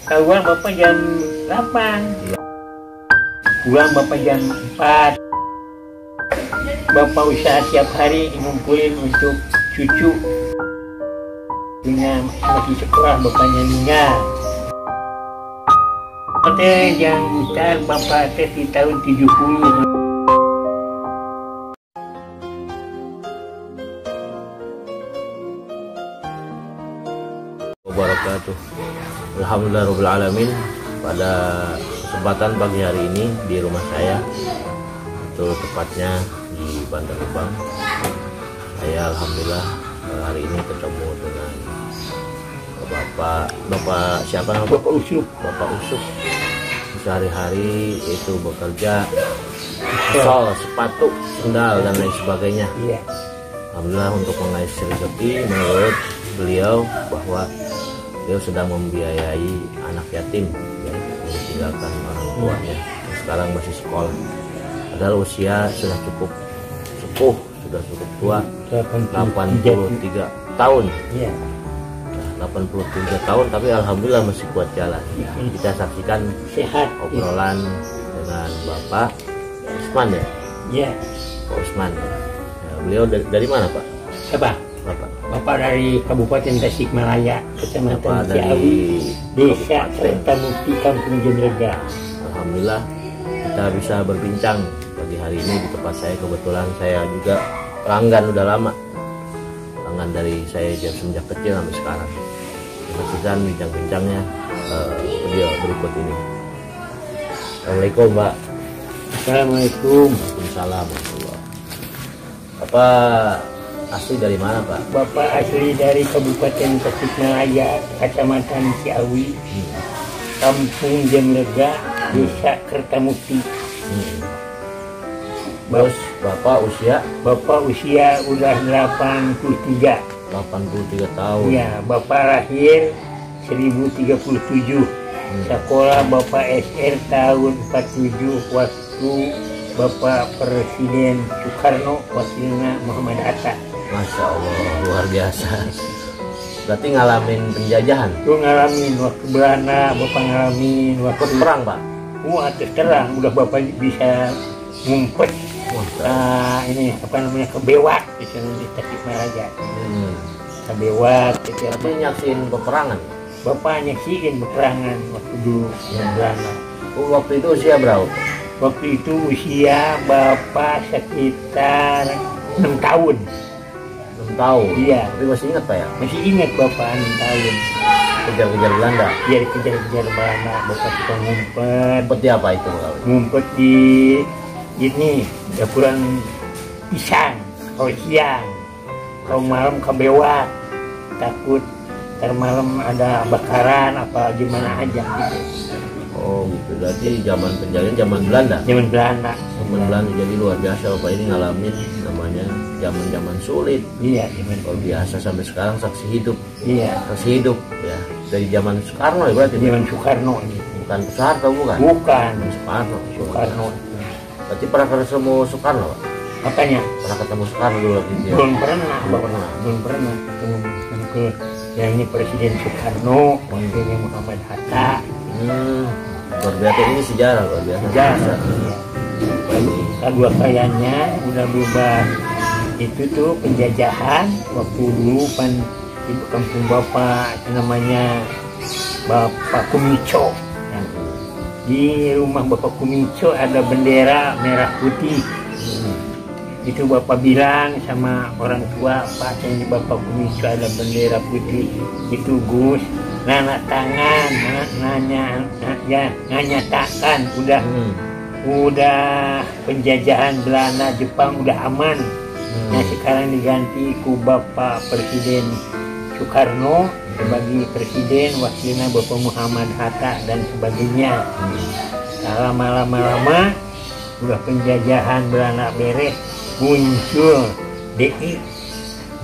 Keluar bapak jam 8, pulang bapak jam 4. Bapak usaha tiap hari ngumpulin untuk cucu. Punya masih sekolah bapaknya meninggal. Hotel yang besar bapak teh di tahun 70. Wabarakatuh. Alhamdulillahirobbilalamin. Pada kesempatan pagi hari ini di rumah saya, itu tepatnya di Bantar Gebang, saya alhamdulillah hari ini ketemu dengan Bapak siapa namanya? Bapak Usuk. Sehari-hari itu bekerja sol, sepatu, sendal dan lain sebagainya. Iya. Alhamdulillah untuk mengais rezeki, menurut beliau bahwa beliau sedang membiayai anak yatim yang ditinggalkan orang tuanya, sekarang masih sekolah. Padahal usia sudah cukup sepuh, sudah cukup tua, 83 tahun. Iya. 83 tahun, tapi alhamdulillah masih kuat jalan. Kita saksikan Sehat. obrolan dengan Bapak Usman ya. Iya. Pak Usman. Ya, beliau dari mana Pak? Siapa? Bapak dari Kabupaten Tasikmalaya, Kecamatan Bapak dari Ciawi, Desa Kabupaten. Kertamukti, Kampung Jemrega. Alhamdulillah kita bisa berbincang pagi hari ini di tempat saya. Kebetulan saya juga pelanggan udah lama, pelanggan dari saya sejak kecil sampai sekarang. Saksikan bincang-bincangnya video berikut ini. Assalamualaikum Mbak. Assalamualaikum. Waalaikumsalam warahmatullahi. Bapak asli dari mana Pak? Bapak asli dari Kabupaten Tasikmalaya, Kecamatan Ciawi, Kampung Jemrega, Desa Kertamukti. Terus Bapak usia? Bapak usia udah 83. 83 tahun. Ya, Bapak lahir 1037. Sekolah Bapak SR tahun 47 waktu Bapak Presiden Soekarno, wakilnya Muhammad Hatta. Masya Allah, luar biasa. Berarti ngalamin penjajahan? Itu ngalamin waktu Belanda, Bapak ngalamin waktu Ikut perang Pak? Atas terang, udah Bapak bisa ngumpet. Ini apa namanya, kebewak di sana di Tasikmalaya. Kebewak gitu. Tapi nyaksin peperangan? Bapak nyaksiin peperangan waktu dulu Belanda. Waktu itu usia berapa? Waktu itu usia Bapak sekitar 6 tahun. 6 tahun? Iya. Tapi masih ingat Pak ya? Masih ingat Bapak 6 tahun. Kejar-kejar Belanda? Iya, dikejar-kejar Belanda. Bapak suka ngumpet. Ngumpet di apa itu? Ngumpet di ini dapuran pisang. Kalau siang, kalau malam kebewak. Takut ntar malam ada bakaran apa gimana aja gitu. Oh gitu, berarti zaman penjajahan zaman Belanda? Zaman Belanda. Zaman Belanda, jadi luar biasa Bapak ini ngalamin namanya zaman-zaman sulit. Iya, zaman Luar biasa sampai sekarang saksi hidup. Iya. Saksi hidup ya, dari zaman Soekarno ya berarti? Zaman Soekarno ini. Bukan Soeharto bukan? Bukan. Soekarno. Soekarno. Berarti pernah ketemu Soekarno Pak? Apanya? Pernah ketemu Soekarno dulu lagi dia? Belum pernah. Belum pernah. Belum pernah ketemu ke yang ini Presiden Soekarno, wakilnya Muhammad Hatta. Luar biasa, ini sejarah luar biasa. Sejarah. Kedua kayaknya udah bebas. Itu tuh penjajahan waktu dulu di kampung Bapak namanya Bapak Kumico. Nah, di rumah Bapak Kumico ada bendera merah putih. Itu Bapak bilang sama orang tua, Pak, ini Bapak Kumico ada bendera putih. Itu Gus, nanya tangan, nyatakan udah penjajahan Belanda Jepang udah aman. Nah sekarang diganti ku Bapak Presiden Soekarno sebagai presiden, wakilnya Bapak Muhammad Hatta dan sebagainya. Nah, lama-lama udah penjajahan Belanda beres, muncul DI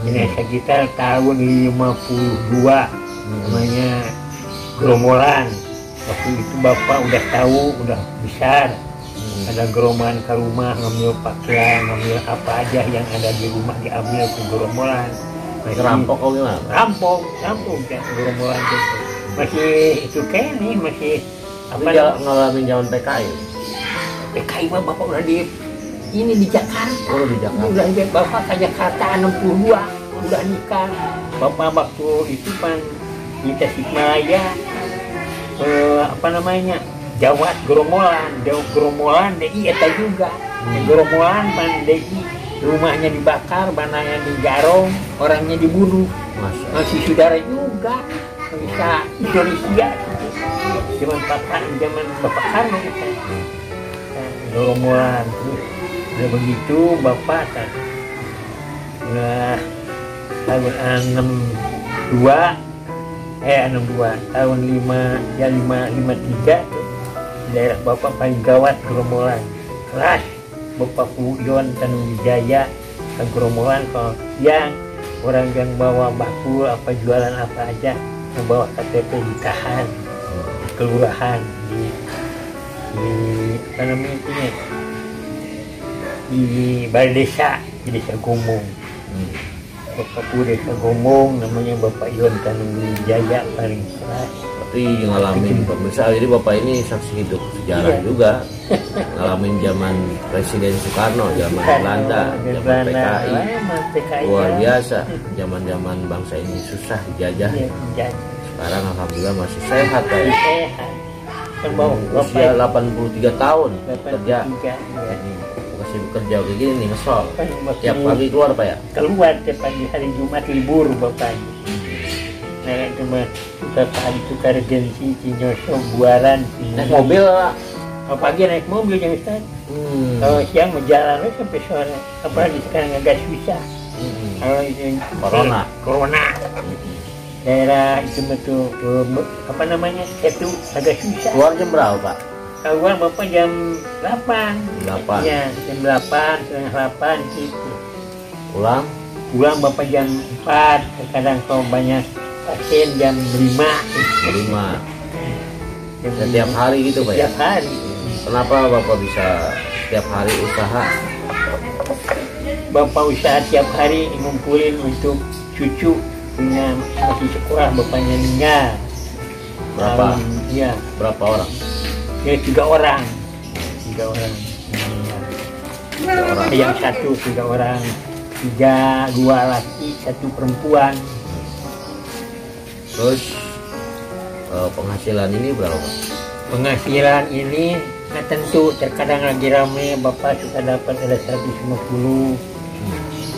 ini sekitar tahun 52 namanya gerombolan. Waktu itu Bapak udah tahu, udah besar, ada gerombolan ke rumah ngambil pakaian, ngambil apa aja yang ada di rumah diambil ke gerombolan. Rampok kok gimana? Rampok ya gerombolan itu. masih itu kayak nih masih Apa ngalamin zaman PKI? PKI mah bapak udah di ini di Jakarta. Oh, di Jakarta. Udah bapak ke Jakarta 62 udah nikah. Bapak waktu itu pan di Tasikmalaya apa namanya Jawa Gromolan DI eta juga. Gromolan pan DI rumahnya dibakar, bananya digarong, orangnya dibunuh. Masih saudara juga bisa Indonesia. Zaman Bapak Karno kita Gromolan terus udah begitu bapak kan udah tahun 62 tahun 53 daerah bapak paling gawat Gromolan kelas bapak Puyon Tanuwijaya ke Gromolan kalau siang orang yang bawa bakul apa jualan apa aja yang bawa KTP ditahan kelurahan di apa namanya itu ya di balai desa di desa Gomong. Bapak desa Gomong namanya Bapak Ion Tanuwijaya paling keras. Tapi ngalamin pemirsa, jadi bapak ini saksi hidup sejarah juga. Ngalamin zaman Presiden Soekarno, zaman Belanda, zaman PKI. Luar biasa. Zaman bangsa ini susah dijajah. Sekarang alhamdulillah masih sehat Pak. Usia 83 tahun kerja. Masih bekerja kayak gini nih, ngesol. Tiap pagi keluar Pak ya? Keluar tiap pagi, hari Jumat libur Bapak. Nah cuma suka kali tukar gengsi, Cinyoso, Buaran. Naik mobil lah. Kalau pagi naik mobil yang Ustaz. Kalau siang mau jalan sampai sore. Apalagi sekarang agak susah. Kalau itu Corona. Daerah itu betul apa namanya itu agak susah. Keluar jam berapa Pak? Keluar bapak jam 8. Ya jam 8 setengah 8 gitu. Pulang bapak jam 4. Kadang kalau banyak pasien jam 5. Setiap hari gitu Pak ya? Setiap hari. Kenapa bapak bisa setiap hari usaha? Bapak usaha tiap hari ngumpulin untuk cucu. Punya masih sekolah bapaknya meninggal. Berapa? Iya. Berapa orang? Ya 3 orang. Yang 3 orang. 2 laki, 1 perempuan. Terus penghasilan ini berapa Pak? Penghasilan ini nggak tentu, terkadang lagi rame bapak suka dapat ada 150.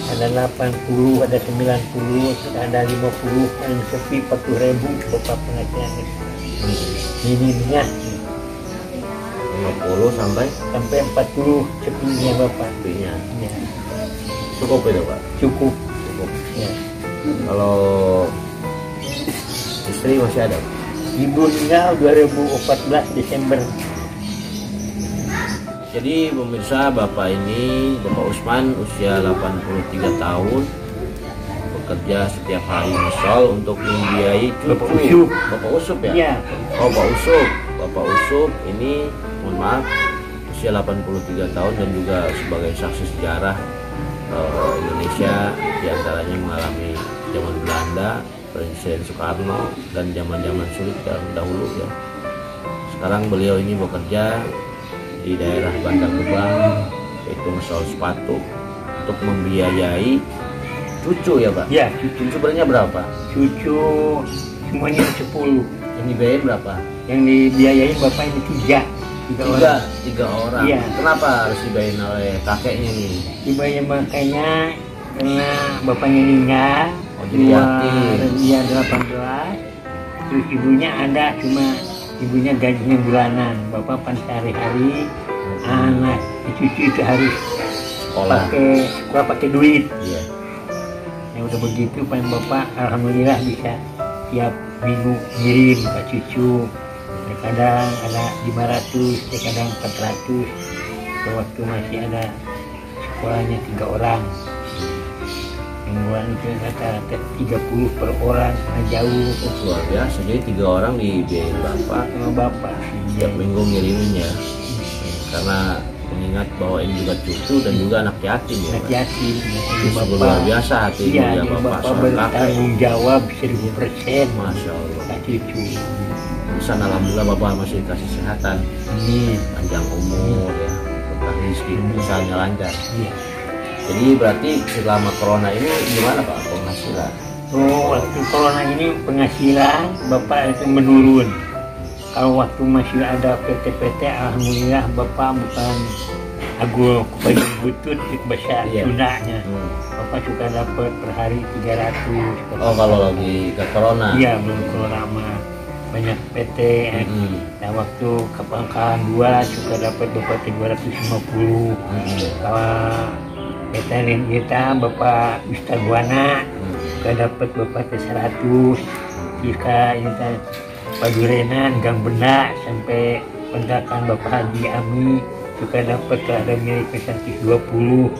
Ada 80, ada 90, ada 50, paling sepi 40.000 bapak penghasilan minimnya 50 sampai 40 sepinya bapak. Sepinya. Ya. Cukup itu Pak? Cukup. Ya. Kalau istri masih ada? Ibu meninggal 2014 Desember. Jadi pemirsa, bapak ini, Bapak Usman, usia 83 tahun, bekerja setiap hari ngesol untuk membiayai cucu. Bapak Usup ya? Iya. Oh Bapak Usup ini, mohon maaf, usia 83 tahun dan juga sebagai saksi sejarah Indonesia, diantaranya mengalami zaman Belanda, Presiden Soekarno, dan zaman-zaman sulit dahulu ya. Sekarang beliau ini bekerja di daerah Bandar Gebang, yaitu ngesol sepatu untuk membiayai cucu ya Pak? Ya, cucu sebenarnya berapa? Cucu semuanya 10. Yang dibiayain berapa? Yang dibiayain bapak ini 3 orang. Iya. Kenapa harus dibiayain oleh kakeknya nih? Dibayar makanya karena bapaknya meninggal. Oh, jadi yatim. Dia 18. Terus ibunya ada, cuma ibunya gajinya bulanan. Bapak pan sehari-hari, anak cucu itu harus pakai duit. Iya. Ya udah begitu pan bapak alhamdulillah bisa tiap minggu ngirim ke cucu. Kadang ada 500, kadang 400. Waktu masih ada sekolahnya 3 orang. Mingguan itu rata-rata 30 per orang, jauh. Luar biasa, jadi 3 orang dibiayain bapak Sama bapak. tiap minggu ngirimin ya. Karena mengingat bahwa ini juga cucu dan juga anak yatim ya. Anak yatim. Itu sungguh luar biasa hati Iya, mulia Bapak Bapak seorang kakek. bertanggung jawab 1000%. Masya Allah. Pak cucu. Pesan alhamdulillah Bapak masih dikasih kesehatan, Amin. panjang umur ya, berkah rezeki, usahanya lancar. Iya. Jadi berarti selama corona ini gimana Pak penghasilan? Oh, waktu corona ini penghasilan Bapak itu menurun. Kalau waktu masih ada PT-PT, alhamdulillah Bapak bukan agul kebanyakan butut di bahasa Iya. Sundanya. Bapak suka dapat per hari 300. Oh kalau lagi ke corona? Iya, belum corona mah banyak PT. Nah waktu ke Pangkalan 2 suka dapat Bapak 250. Kalau PT lain kita Bapak Wistaguana suka dapat Bapak 100. Jika kita Padurenan, Gang Benda sampai pendakan Bapak Haji Ami juga dapat ke ada milik 120.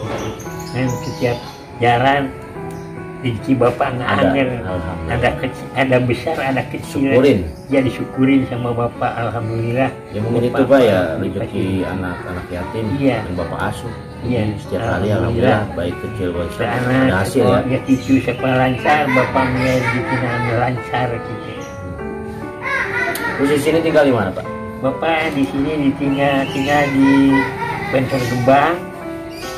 Dan setiap jalan rezeki Bapak nggak ada besar ada kecil. Syukurin. Ya disyukurin sama Bapak, alhamdulillah. Ya mungkin itu Pak ya rezeki anak-anak yatim Iya. yang Bapak asuh. Iya. Setiap hari alhamdulillah baik kecil baik besar Anak ada hasil ya. ya cucu sekolah lancar, Bapak melihat rezeki lancar gitu. Terus di sini tinggal di mana Pak? Bapak di sini tinggal di Bantar Gebang,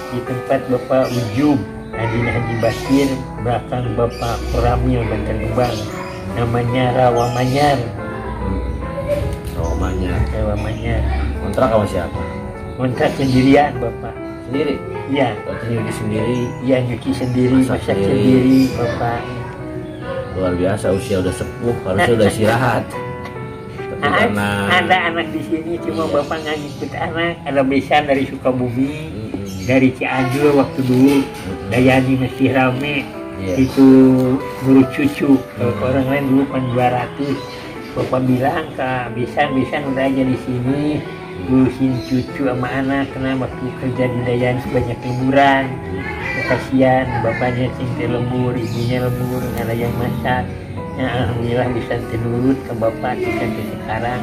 di tempat Bapak Ujub Adina Haji Basir, belakang Bapak Koramil Bantar Gebang, namanya Rawamanyar. Rawamanyar. Kontrak sama siapa? Kontrak sendirian Bapak. Sendiri? Iya. Waktu nyuci sendiri? Iya nyuci sendiri, Masak masak sendiri. sendiri Bapak. Luar biasa, usia udah sepuh, harusnya udah istirahat. Tapi karena Ada anak di sini, cuma Bapak nggak ngikut anak. Ada besan dari Sukabumi, dari Cianjur waktu dulu. Dayani masih rame, itu ngurus cucu. Kalau ke orang lain dulu kan 200. Bapak bilang ke besan udah aja di sini, ngurusin cucu sama anak. Karena waktu kerja di Dayani banyak liburan. Kasihan bapaknya tinggal lembur, ibunya lembur, nggak ada yang masak. Ya, alhamdulillah bisa tenurut ke Bapak sampai sekarang.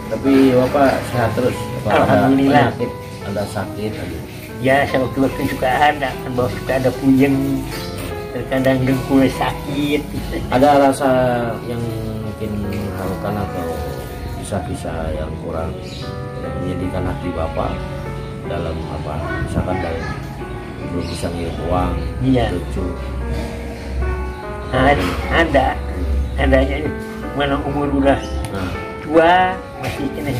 Tapi Bapak sehat terus? Apa Alhamdulillah. Ada penyakit, ada sakit aja? Ya sewaktu-waktu suka ada, kan bahwa suka ada puyeng, terkadang dengkul sakit. Ada rasa yang mungkin mengharukan atau kisah-kisah yang kurang yang menyedihkan hati Bapak dalam apa? Misalkan dalam belum bisa ngirim uang, Iya. lucu. Adanya mana umur udah Nah, tua masih kena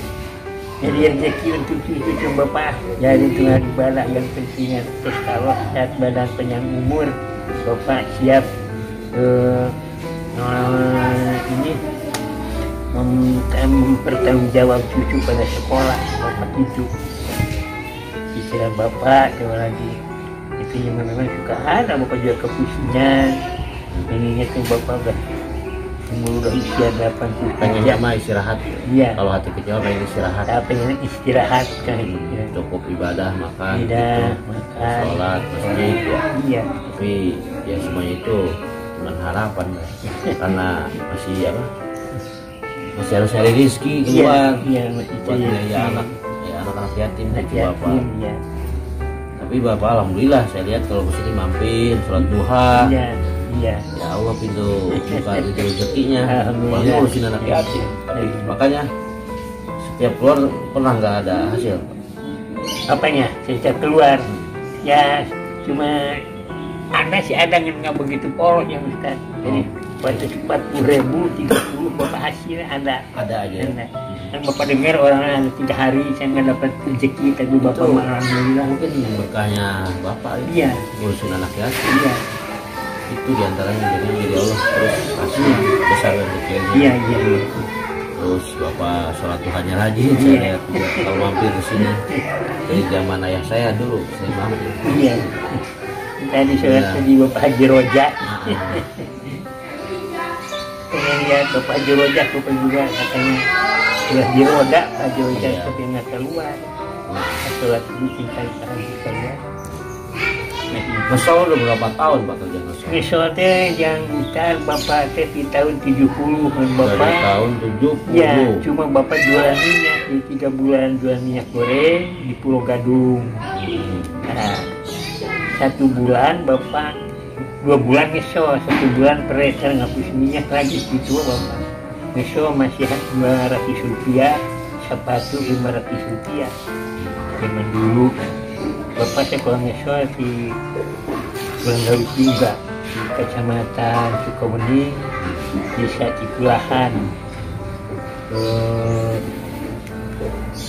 jadi rezeki untuk cucu Bapak. Jadi Tuhan ibadah yang pentingnya kalau sehat badan panjang umur Bapak siap ini mempertanggungjawab cucu pada sekolah Bapak cucu. Pikiran Bapak coba lagi itu yang memang suka ada Bapak juga kepusingan mengingatkan Bapak udah usia 80 pengen mah istirahat. Iya. Kalau hati kecil pengen istirahat. Saya pengen istirahat kan. Cukup ibadah, makan, Tidak, gitu. makan. Sholat, masjid ya. Iya. Tapi ya semuanya itu cuma harapan ya. Karena masih apa? Masih harus cari rezeki keluar. Iya, masih buat cari biaya rezeki. anak-anak yatim gitu Yatim, Bapak. iya. Tapi Bapak alhamdulillah saya lihat kalau kesini mampir sholat duha. Iya, iya. Ya Allah pintu buka itu rezekinya. Alhamdulillah. Apalagi ngurusin anak yatim. Iya. Makanya setiap keluar pernah nggak ada hasil. Apanya? Sejak keluar ya cuma ada nggak begitu polos yang Ustaz. Jadi waktu 40.000, 30 Bapak hasil ada. Ada aja. Ada. Kan Bapak dengar orang ada 3 hari saya nggak dapat rezeki, tapi Bapak Betul. alhamdulillah. Mungkin berkahnya Bapak Iya. ngurusin anak yatim. Iya. Itu diantaranya jadi Allah terus kasih besar rezekinya. Iya, iya. Terus Bapak sholat duhanya rajin. Iya. Saya lihat kalau mampir ke sini dari zaman ayah saya dulu saya mampir. Iya. Tadi sholat Iya. di Bapak Haji Rojak. Nah, Pengen lihat Bapak Haji Rojak, Bapak juga katanya sudah di roda Pak Haji Rojak, Iya. tapi nggak keluar. Sholat di tingkat Haji keluar. Ngesol udah berapa tahun Pak kerja ngesol? Ngesol teh yang ntar bapak teh di tahun 70-an Dari bapak. tahun 70. Ya, cuma bapak jualan minyak di 3 bulan jual minyak goreng di Pulau Gadung. Nah, 1 bulan bapak 2 bulan ngesol, 1 bulan perecer ngapus minyak lagi gitu bapak. Ngesol masih 200 rupiah, sepatu 500 rupiah. Zaman dulu bapak saya kalau ngesol di Pulau Gadung juga di Kecamatan Sukabumi, Desa Cikulahan.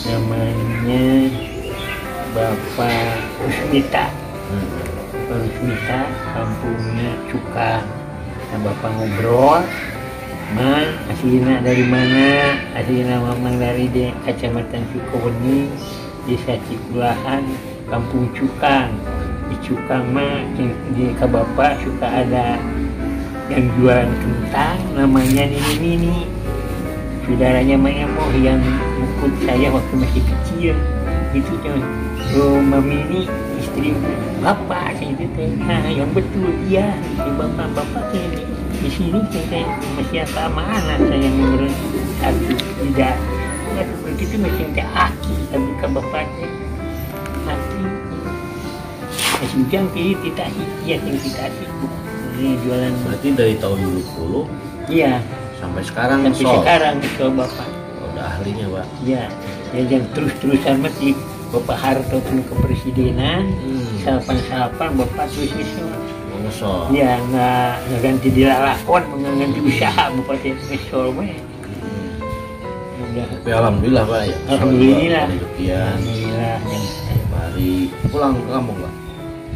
Namanya Bapak Usmita. Bapak Usmita, kampungnya Cukang. Nah, bapak ngobrol, "Man, aslinya dari mana?" Aslinya memang dari Kecamatan Sukabumi, Desa Cikulahan, Kampung Cukang. Di Cukang mah di ke bapak suka ada yang jualan kentang, namanya Nini. Saudaranya Mak Emoh yang ikut saya waktu masih kecil. Itu cuman, "Oh, Mami ini istri bapak," saya gitu. "Nah, yang betul, iya, si bapak ini di sini saya masih sama anak saya yang nomor 1 tidak." Ya, begitu masih teh aki, tapi ke bapaknya aki. Masih ujang kiri tidak sih, iya yang tidak sih. Ini jualan. Berarti dari tahun 20 Iya. sampai sekarang Sampai ngesol. sekarang ngesol bapak. Udah ahlinya Pak. Ya, yang terus-terusan masih Bapak Harto tuh kepresidenan, salapan bapak terus ngesol. Ngesol. Ya, nggak ganti dilalakon, nggak ganti usaha bapak teh ngesol we. Udah. Tapi alhamdulillah Pak ya. Alhamdulillah. Rezekian. Alhamdulillah. Tiap hari pulang ke kampung Pak.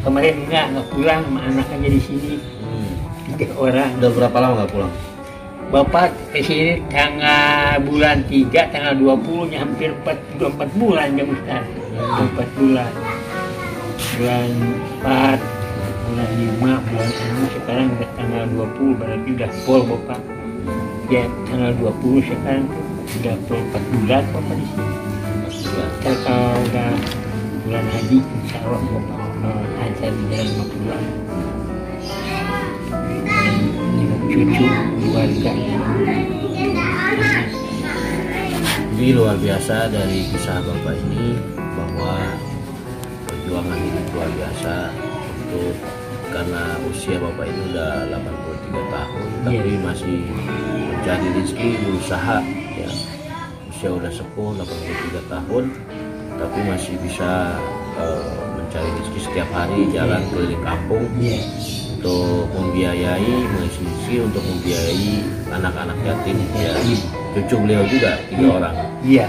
Kemarin nggak pulang, sama anak aja di sini 3 orang. Udah berapa lama nggak pulang? Bapak ke sini tanggal bulan 3, tanggal 20-nya hampir 4 bulan ya Ustaz. 4 bulan. Bulan 4, bulan 5, bulan 6, sekarang udah tanggal 20, berarti udah full Bapak. Ya, tanggal 20 sekarang udah full 4 bulan Bapak di sini. Ntar kalau udah bulan haji, insya Allah Bapak ajar di dalam 5 bulan. Cucu keluarga. Jadi luar biasa dari kisah Bapak ini bahwa perjuangan ini luar biasa untuk karena usia Bapak ini udah 83 tahun tapi masih mencari rezeki berusaha ya. Usia udah sepuh 83 tahun tapi masih bisa mencari rezeki setiap hari jalan keliling kampung untuk membiayai, mengisi untuk membiayai anak-anak yatim ya. Cucu beliau juga 3 orang. Iya.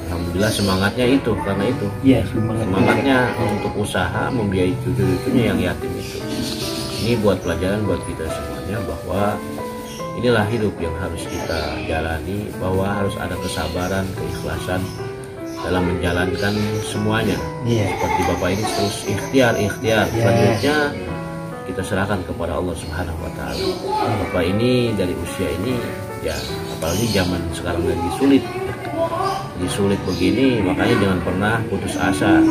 Alhamdulillah semangatnya itu karena itu. Iya, Semangatnya untuk usaha membiayai cucu-cucunya yang yatim itu. Ini buat pelajaran buat kita semuanya bahwa inilah hidup yang harus kita jalani, bahwa harus ada kesabaran, keikhlasan dalam menjalankan semuanya. Seperti Bapak ini terus ikhtiar. Selanjutnya kita serahkan kepada Allah Subhanahu wa taala. Bapak ini dari usia ini ya, apalagi zaman sekarang lagi sulit. Jadi sulit begini, makanya jangan pernah putus asa.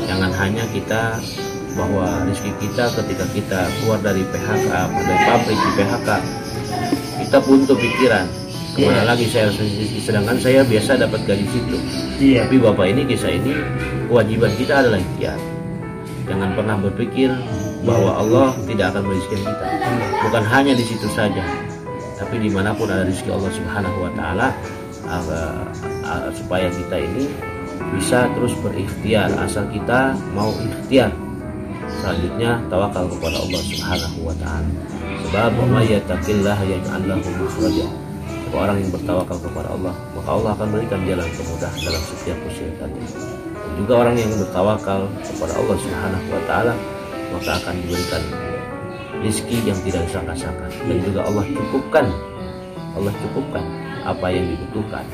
Jangan hanya kita bahwa rezeki kita ketika kita keluar dari PHK, dari pabrik di PHK, kita buntu pikiran. Kemana lagi saya harus rezeki, sedangkan saya biasa dapat gaji situ. Tapi Bapak ini kisah ini kewajiban kita adalah ikhtiar. Jangan pernah berpikir bahwa Allah tidak akan merizkikan kita. Bukan hanya di situ saja, tapi dimanapun ada rezeki Allah Subhanahu wa taala, supaya kita ini bisa terus berikhtiar asal kita mau ikhtiar. Selanjutnya tawakal kepada Allah Subhanahu wa taala. Sebab may yattaqillah yaj'al lahu makhraja. Orang yang bertawakal kepada Allah, maka Allah akan berikan jalan kemudahan dalam setiap usaha. Dan juga orang yang bertawakal kepada Allah Subhanahu wa taala, maka akan diberikan rezeki yang tidak disangka-sangka, dan juga Allah cukupkan apa yang dibutuhkan.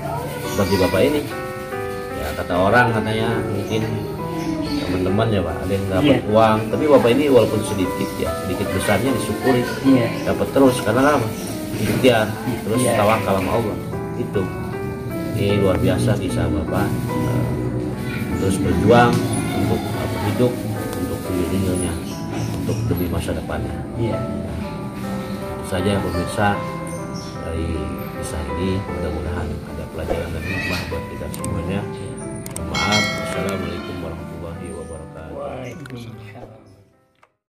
Seperti Bapak ini ya, kata orang katanya mungkin teman-teman ya Pak, ada yang dapat uang, tapi Bapak ini walaupun sedikit ya, sedikit besarnya disyukuri, dapat terus karena apa? Ikhtiar, terus tawakal sama Allah. Itu ini luar biasa kisah Bapak, terus berjuang untuk hidup, untuk dirinya untuk demi masa depannya. Iya. Itu saja pemirsa dari kisah ini, mudah-mudahan ada pelajaran dan hikmah buat kita semuanya. Maaf, wassalamualaikum warahmatullahi wabarakatuh. Waalaikumsalam.